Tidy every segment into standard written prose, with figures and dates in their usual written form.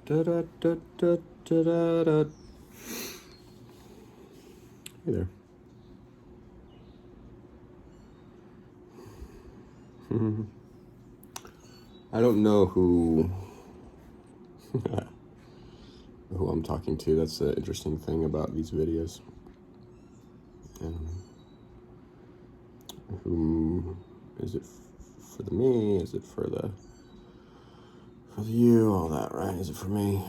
Da, da, da, da, da, da, da. Hey there. I don't know who I'm talking to. That's the interesting thing about these videos. Who is it for the me? Is it for the you? All that, right? Is it for me?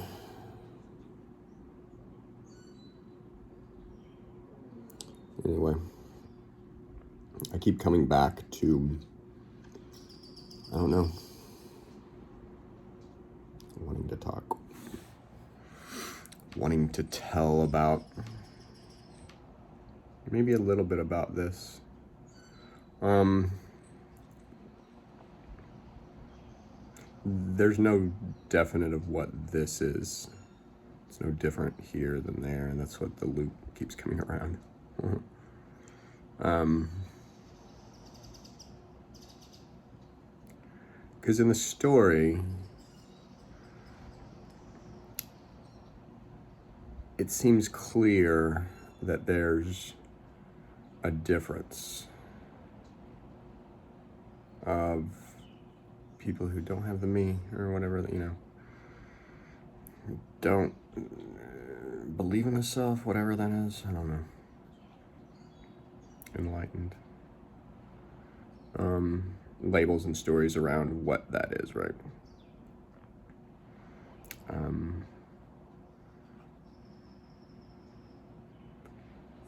Anyway, I keep coming back to, I don't know, wanting to talk, wanting to tell about maybe a little bit about this. There's no definite of what this is. It's no different here than there, and that's what the loop keeps coming around. Because in the story, it seems clear that there's a difference of people who don't have the me, or whatever, don't believe in the self, whatever that is. I don't know. Enlightened. Labels and stories around what that is, right? And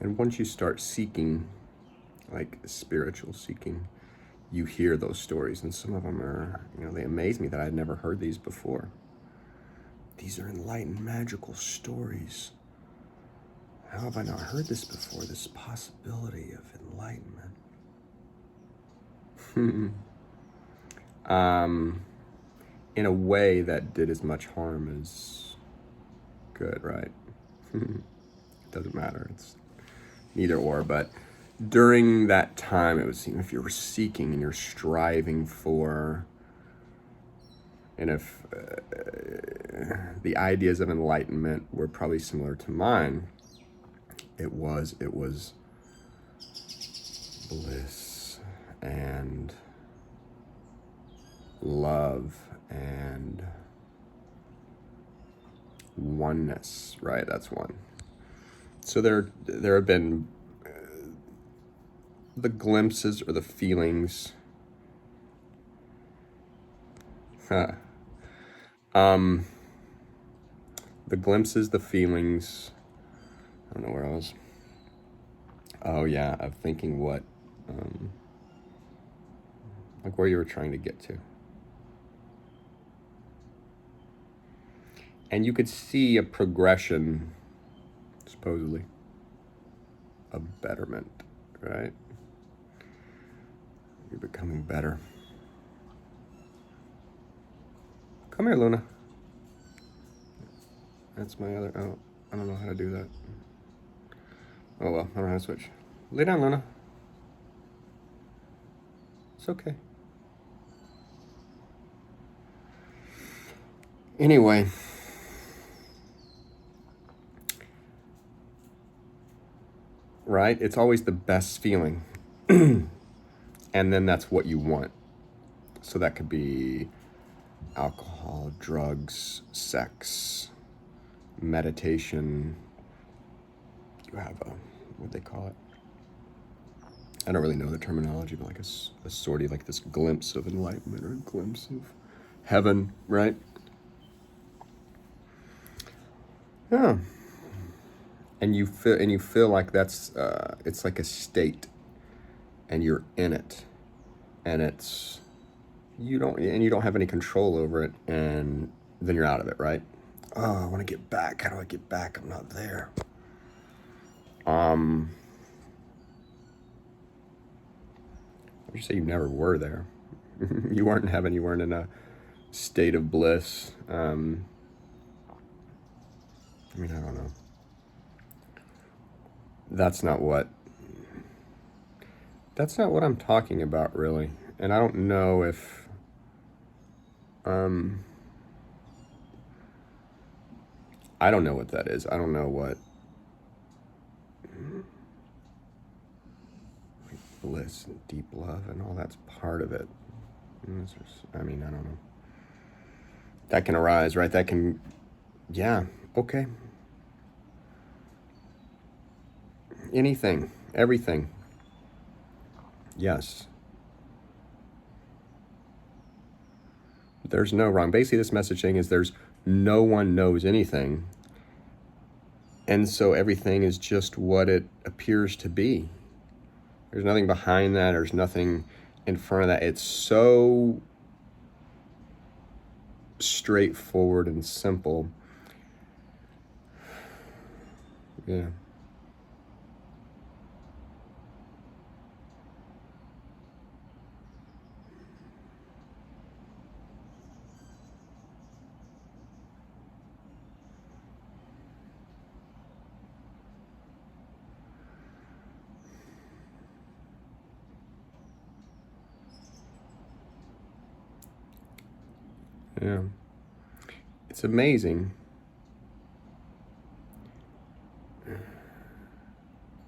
once you start seeking, like spiritual seeking, you hear those stories, and some of them are, they amaze me that I'd never heard these before. These are enlightened, magical stories. How have I not heard this before? This possibility of enlightenment. In a way that did as much harm as good, right? It doesn't matter. It's neither or, but during that time, it was, if you were seeking and you're striving for, and if the ideas of enlightenment were probably similar to mine, it was bliss and love and oneness, right? That's one. So there have been the glimpses or the feelings. The glimpses, the feelings. I don't know where I was. Oh yeah, of thinking what, like where you were trying to get to. And you could see a progression, supposedly, a betterment, right? You're becoming better. Come here, Luna. That's my other, oh, I don't know how to do that. Oh well, I don't know how to switch. Lay down, Luna. It's okay. Anyway. Right? It's always the best feeling. And then that's what you want. So that could be alcohol, drugs, sex, meditation. You have what they call it? I don't really know the terminology, but like a sort of like this glimpse of enlightenment or a glimpse of heaven, right? Yeah. And you feel like that's it's like a state, and you're in it, and you don't have any control over it, and then you're out of it, right? Oh, I want to get back. How do I get back? I'm not there. You say you never were there. You weren't in heaven. You weren't in a state of bliss. I don't know. That's not what I'm talking about, really. And I don't know if I don't know what that is. I don't know what bliss and deep love and all that's part of it. I mean, I don't know. That can arise, right? That can, yeah, okay. Anything, everything. Yes. There's no wrong. Basically, this messaging is there's no one knows anything. And so everything is just what it appears to be. There's nothing behind that. There's nothing in front of that. It's so straightforward and simple. Yeah. Yeah. It's amazing. It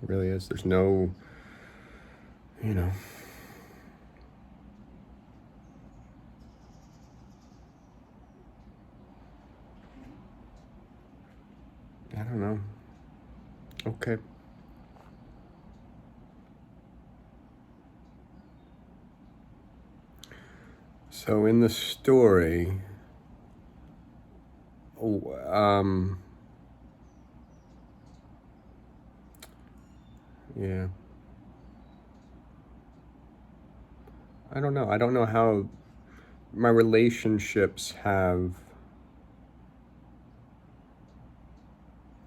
really is. There's no, you know, I don't know. Okay. So in the story, yeah. I don't know. I don't know how my relationships have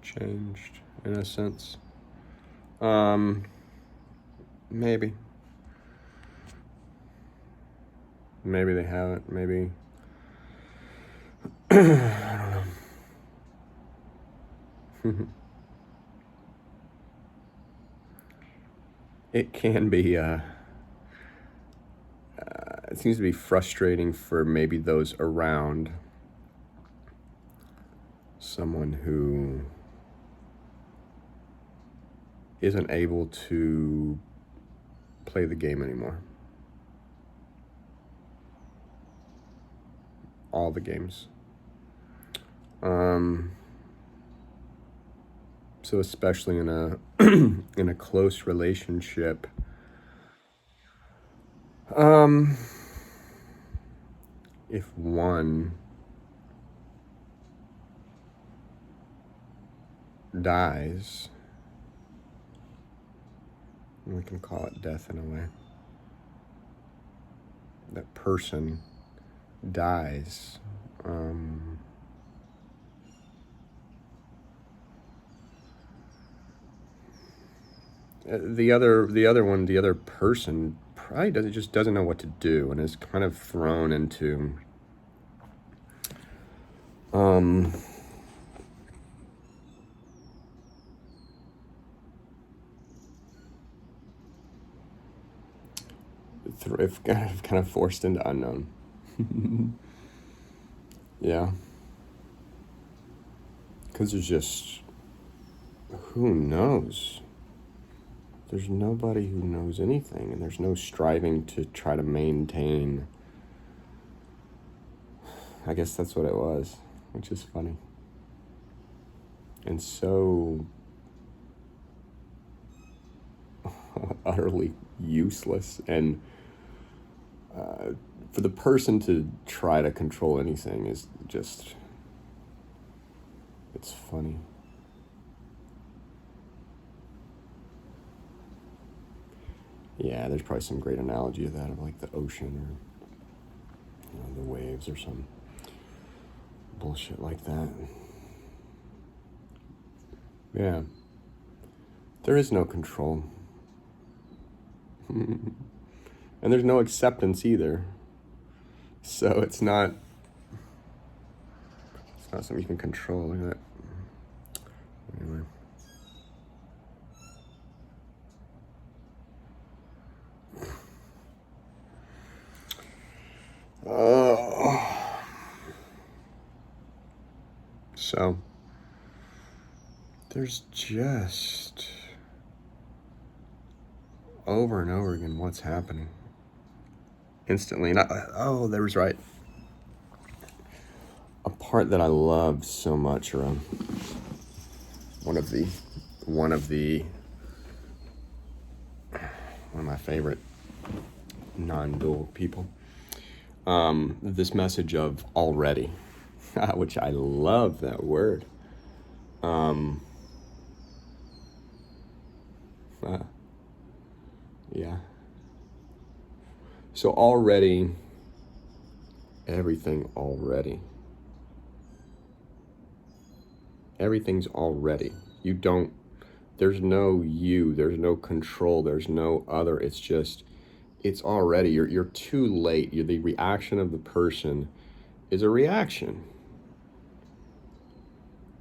changed in a sense. Maybe. Maybe they haven't. Maybe. I don't know. It can be, it seems to be frustrating for maybe those around someone who isn't able to play the game anymore. All the games. So especially in a in a close relationship, if one dies, we can call it death in a way. That person dies. The other person probably doesn't know what to do and is kind of thrown into kind of forced into unknown. Yeah. Because there's just, who knows? There's nobody who knows anything, and there's no striving to try to maintain. I guess that's what it was, which is funny. And so utterly useless. And for the person to try to control anything is just, it's funny. Yeah, there's probably some great analogy of that, of like the ocean or the waves or some bullshit like that. Yeah. There is no control. And there's no acceptance either. So it's not something you can control. Look at that. Anyway. So there's just over and over again what's happening instantly. And there was right. A part that I love so much around one of my favorite non-dual people. This message of already, which I love that word. Yeah. So already, everything already. Everything's already. You don't, there's no you, there's no control, there's no other. It's just, it's already, you're too late. The reaction of the person is a reaction,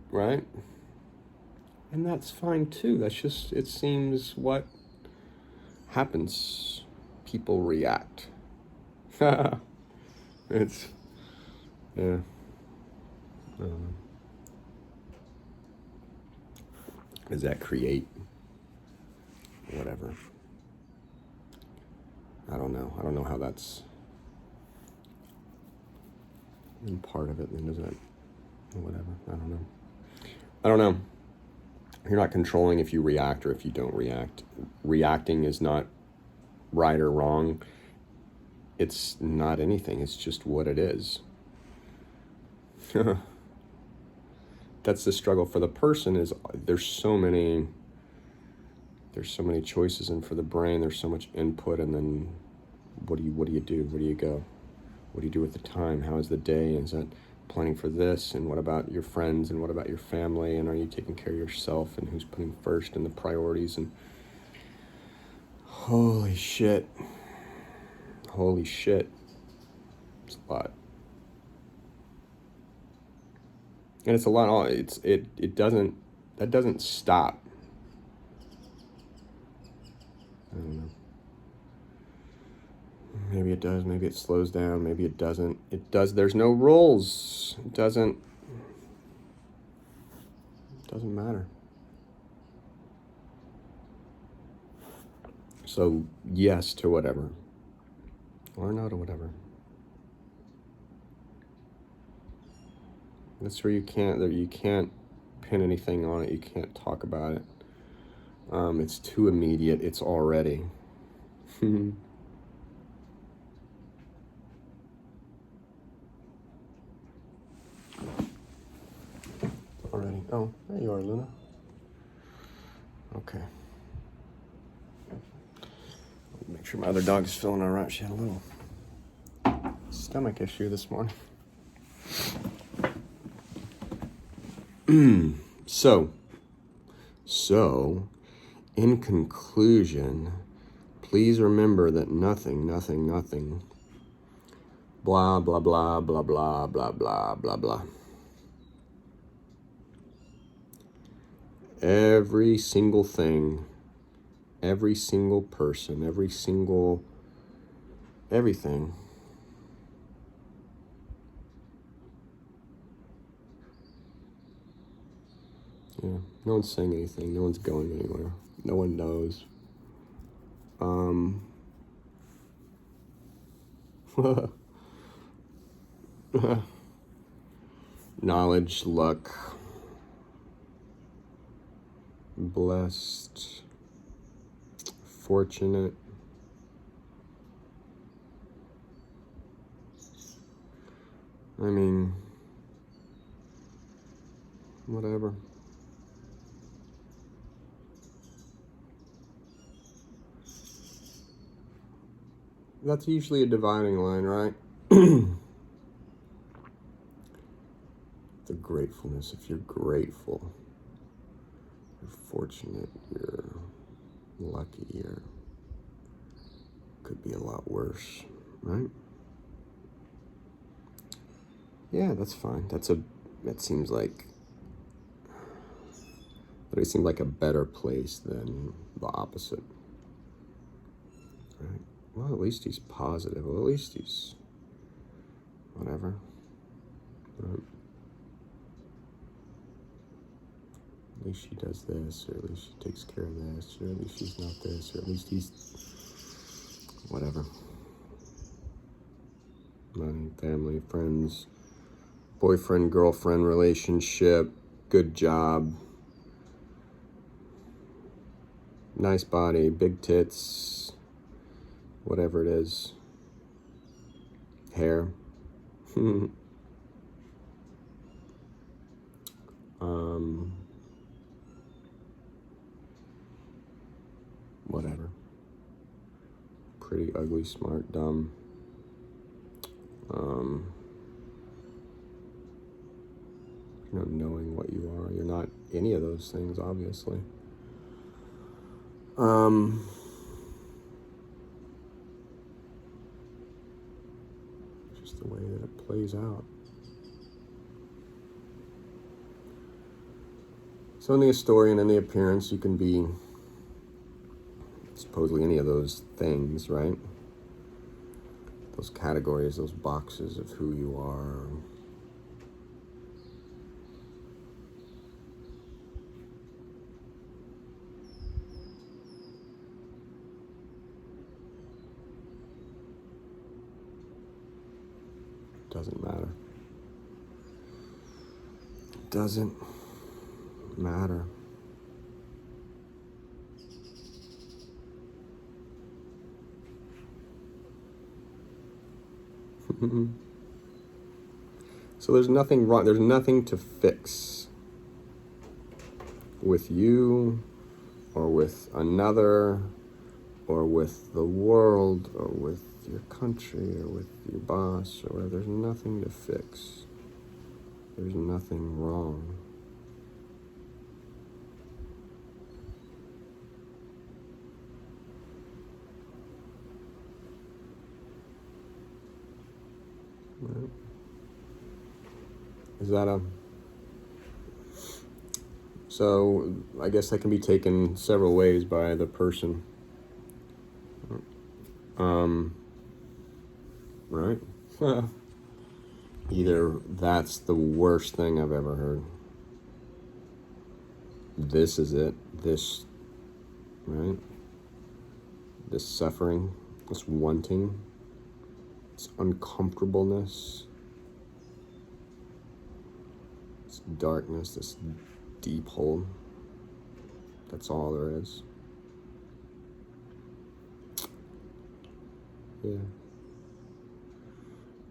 right? And that's fine too. That's just, it seems what happens. People react. It's, yeah. I don't know. Does that create whatever? I don't know. I don't know how that's in part of it. Then does that, whatever? I don't know. I don't know. You're not controlling if you react or if you don't react. Reacting is not right or wrong. It's not anything. It's just what it is. That's the struggle for the person. Is there's so many choices, and for the brain there's so much input, and then what do you do? Where do you go? What do you do with the time? How is the day? Is that planning for this? And what about your friends? And what about your family? And are you taking care of yourself? And who's putting first in the priorities? And holy shit. It's a lot. And it's a lot. It doesn't stop. I don't know. Maybe it does, maybe it slows down, maybe it doesn't. It does, there's no rules. It doesn't matter. So yes to whatever. Or no to whatever. That's where you can't pin anything on it. You can't talk about it. It's too immediate. It's already. Already. Oh, there you are, Luna. Okay. Make sure my other dog is feeling all right. She had a little stomach issue this morning. So, in conclusion, please remember that nothing, blah, blah, blah, blah, blah, blah, blah, blah, blah. Every single thing, every single person, everything. Yeah, no one's saying anything. No one's going anywhere. No one knows. Knowledge, luck, blessed, fortunate. I mean, whatever. That's usually a dividing line, right? The gratefulness. If you're grateful, you're fortunate, you're lucky, could be a lot worse, right? Yeah, that's fine. That seems like a better place than the opposite. Right? Well, at least he's positive. Well, at least he's whatever. Right? least she does this, or at least she takes care of this, or at least she's not this, or at least he's whatever. Money, family, friends, boyfriend, girlfriend relationship, good job, nice body, big tits, whatever it is, hair. Whatever. Pretty, ugly, smart, dumb. Knowing what you are. You're not any of those things, obviously. Just the way that it plays out. So in the historian and the appearance, you can be supposedly any of those things, right? Those categories, those boxes of who you are. Doesn't matter. Doesn't matter. So there's nothing wrong. There's nothing to fix with you or with another or with the world or with your country or with your boss or whatever. There's nothing to fix. There's nothing wrong. Right. Is that a... So I guess that can be taken several ways by the person. Right? Either that's the worst thing I've ever heard. This is it. This, right? This suffering, this wanting, this uncomfortableness, this darkness, this deep hole. That's all there is. Yeah.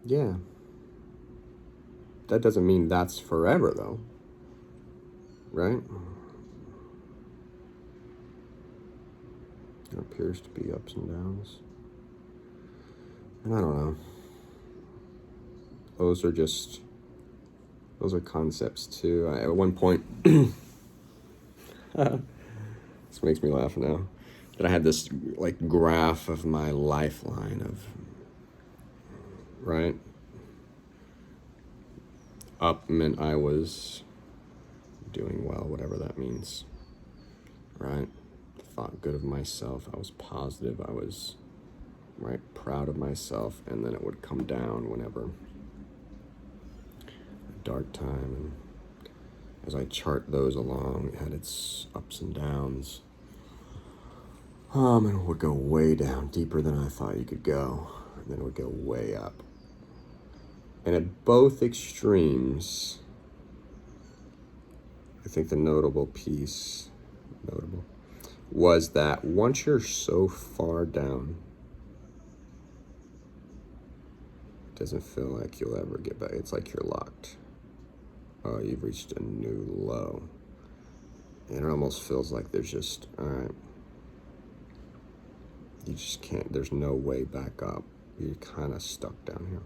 Yeah. That doesn't mean that's forever, though. Right? There appears to be ups and downs. And I don't know. Those are concepts, too. At one point, this makes me laugh now, that I had this, like, graph of my lifeline of, right? Up meant I was doing well, whatever that means, right? Thought good of myself. I was positive. I was, right, proud of myself. And then it would come down whenever a dark time. And as I chart those along, it had its ups and downs. And it would go way down, deeper than I thought you could go. And then it would go way up. And at both extremes, I think the notable was that once you're so far down, it doesn't feel like you'll ever get back. It's like you're locked. Oh, you've reached a new low. And it almost feels like there's just, all right, you just can't, there's no way back up. You're kind of stuck down here.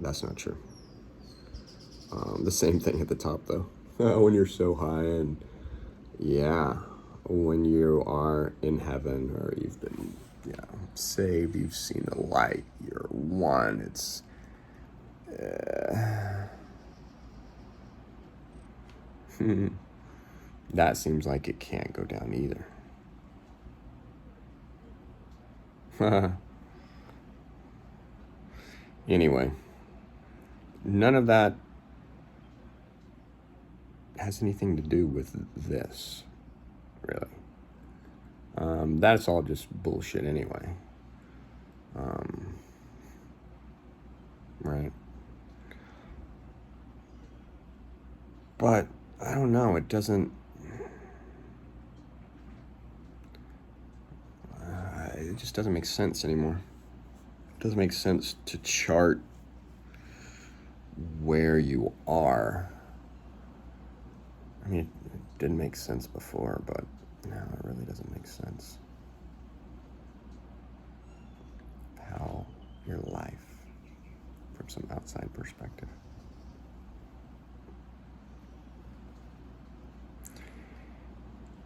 That's not true. The same thing at the top, though. When you're so high, and yeah, when you are in heaven, or you've been, saved, you've seen the light, you're one, it's, that seems like it can't go down either. Anyway, none of that has anything to do with this, really. That's all just bullshit anyway. Right? But I don't know, it doesn't, it just doesn't make sense anymore. It doesn't make sense to chart where you are. I mean, it didn't make sense before, but now it really doesn't make sense. How your life, from some outside perspective.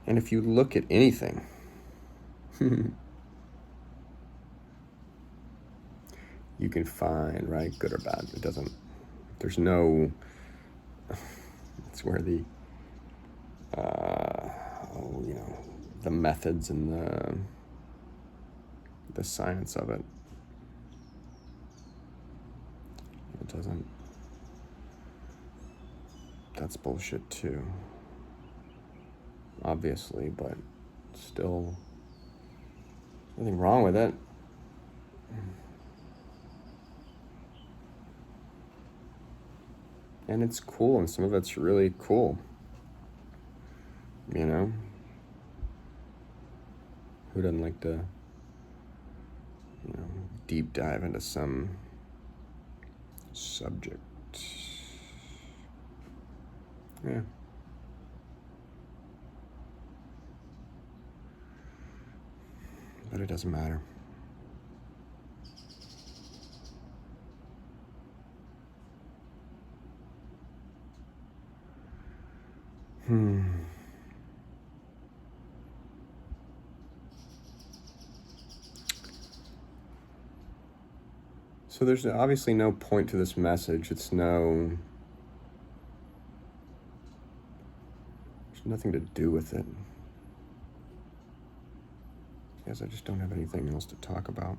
And if you look at anything, you can find, right, good or bad. It doesn't, there's no, it's where the, the methods and the science of it, it doesn't, that's bullshit too, obviously, but still, nothing wrong with it. And it's cool, and some of it's really cool. You know? Who doesn't like to, deep dive into some subject? Yeah. But it doesn't matter. So there's obviously no point to this message. There's nothing to do with it. I guess I just don't have anything else to talk about.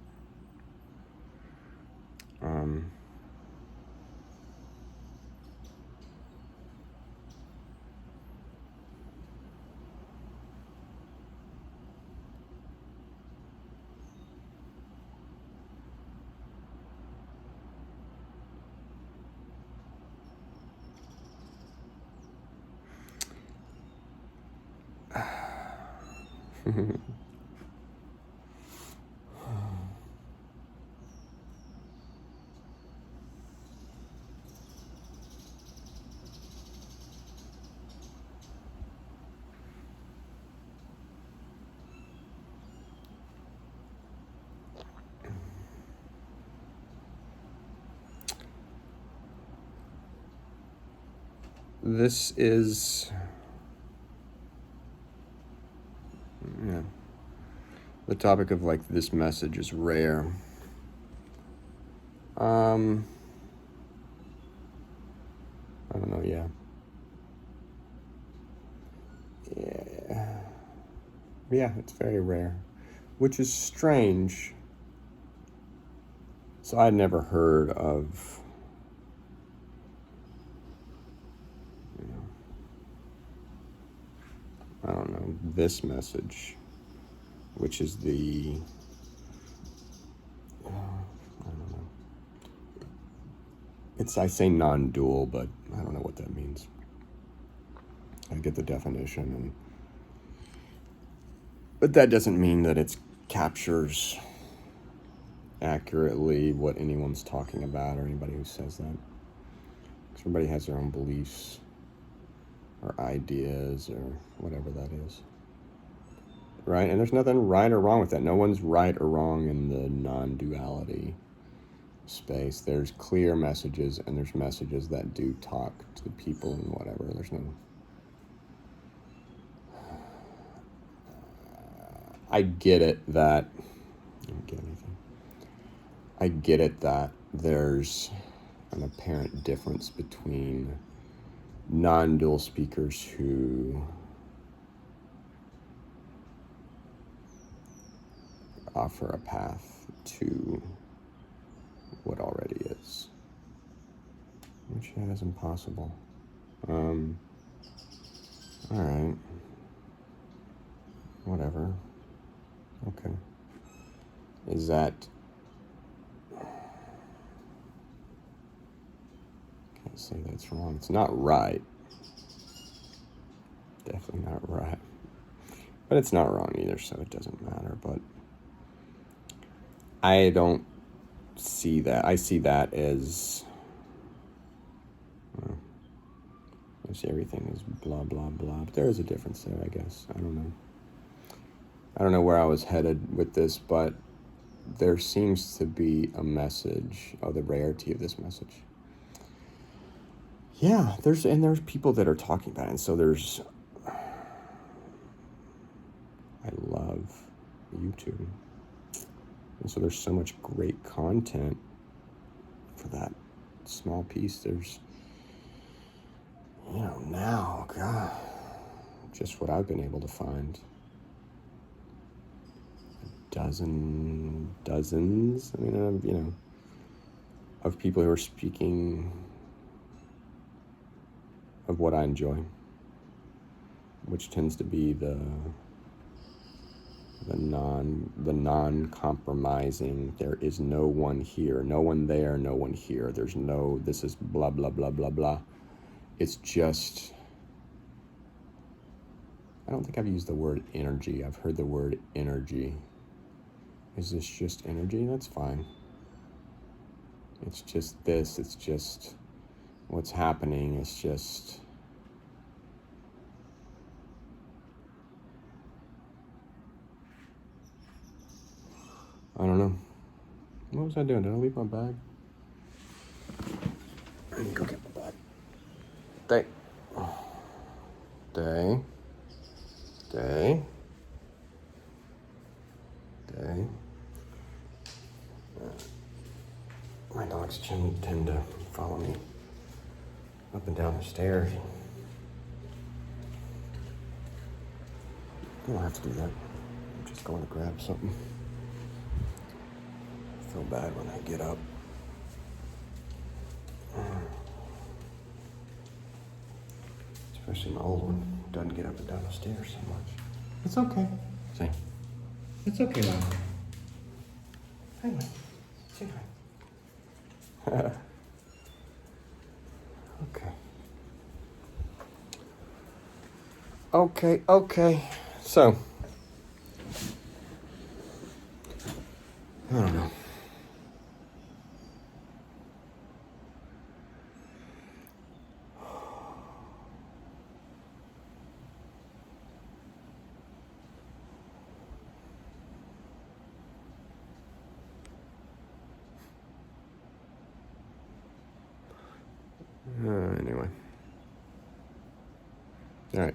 This is, the topic of like this message is rare. I don't know, yeah. Yeah, it's very rare, which is strange. So I'd never heard of, I don't know, this message, which is the, I don't know. I say non-dual, but I don't know what that means. I get the definition, but that doesn't mean that it captures accurately what anyone's talking about or anybody who says that. Because everybody has their own beliefs or ideas or whatever that is. Right? And there's nothing right or wrong with that. No one's right or wrong in the non-duality space. There's clear messages and there's messages that do talk to the people and whatever. There's no... I get it that... I don't get anything. I get it that there's an apparent difference between non-dual speakers who offer a path to what already is, which that is impossible. All right. Whatever. Okay. Is that... Can't say that's wrong. It's not right. Definitely not right. But it's not wrong either, so it doesn't matter. But I don't see that. I see that as... Well, I see everything as blah, blah, blah. But there is a difference there, I guess. I don't know. I don't know where I was headed with this, but there seems to be a message of the rarity of this message. Yeah, there's people that are talking about it. And so I love YouTube. And so there's so much great content for that small piece. There's, now, God, just what I've been able to find. Dozens, of people who are speaking of what I enjoy, which tends to be the non-compromising. There is no one here, no one there, no one here. There's no, this is blah, blah, blah, blah, blah. It's just, I don't think I've used the word energy. I've heard the word energy. Is this just energy? That's fine. It's just this. It's just what's happening. It's just... I don't know. What was I doing? Did I leave my bag? I need to go get my bag. Day. My dogs tend to follow me up and down the stairs. I don't have to do that. I'm just going to grab something. I feel bad when I get up. Especially my old one doesn't get up and down the stairs so much. It's okay. See? It's okay, Mom. Hi, Mom. Say hi. Okay. So, I don't know. Anyway. All right.